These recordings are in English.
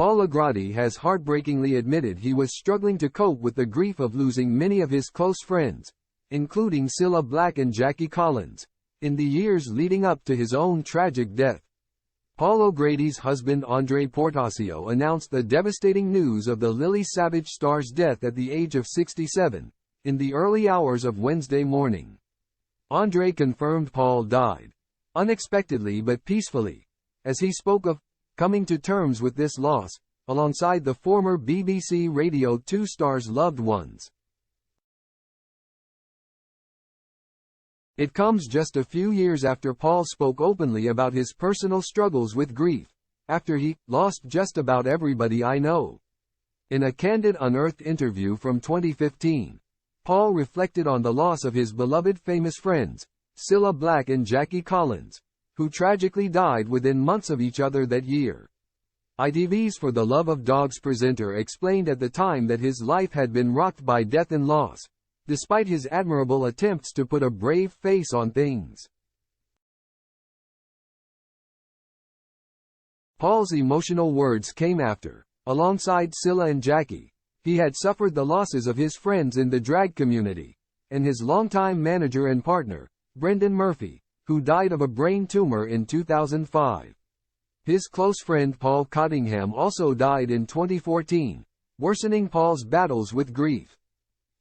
Paul Agradi has heartbreakingly admitted he was struggling to cope with the grief of losing many of his close friends, including Cilla Black and Jackie Collins, in the years leading up to his own tragic death. Paul O'Grady's husband Andre Portasio announced the devastating news of the Lily Savage star's death at the age of 67, in the early hours of Wednesday morning. Andre confirmed Paul died, unexpectedly but peacefully, as he spoke of coming to terms with this loss, alongside the former BBC Radio 2 star's loved ones. It comes just a few years after Paul spoke openly about his personal struggles with grief, after he lost just about everybody I know. In a candid Unearthed interview from 2015, Paul reflected on the loss of his beloved famous friends, Cilla Black and Jackie Collins, who tragically died within months of each other that year. ITV's For the Love of Dogs presenter explained at the time that his life had been rocked by death and loss, despite his admirable attempts to put a brave face on things. Paul's emotional words came after, alongside Cilla and Jackie, he had suffered the losses of his friends in the drag community, and his longtime manager and partner, Brendan Murphy, who died of a brain tumor in 2005. His close friend Paul Cottingham also died in 2014, worsening Paul's battles with grief.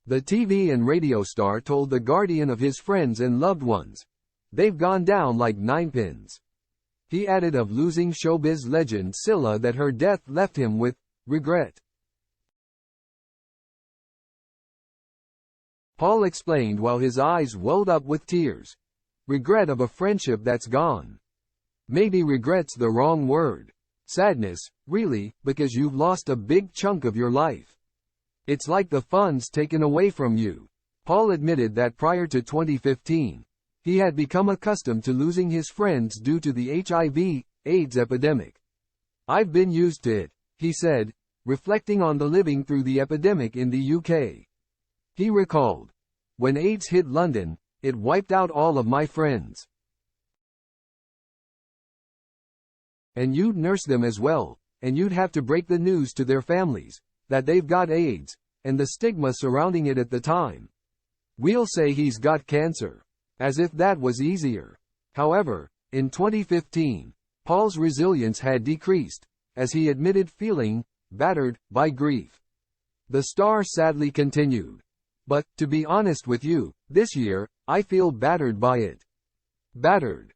The TV and radio star told The Guardian of his friends and loved ones, "They've gone down like ninepins." He added of losing showbiz legend Cilla that her death left him with regret. Paul explained while his eyes welled up with tears. Regret of a friendship that's gone. Maybe regret's the wrong word. Sadness, really, because you've lost a big chunk of your life. It's like the fun's taken away from you. Paul admitted that prior to 2015, he had become accustomed to losing his friends due to the HIV/AIDS epidemic. "I've been used to it," he said, reflecting on the living through the epidemic in the UK. He recalled, "When AIDS hit London, it wiped out all of my friends. And you'd nurse them as well, and you'd have to break the news to their families, that they've got AIDS, and the stigma surrounding it at the time. We'll say he's got cancer. As if that was easier." However, in 2015, Paul's resilience had decreased, as he admitted feeling battered by grief. The star sadly continued, "But, to be honest with you, this year, I feel battered by it. Battered.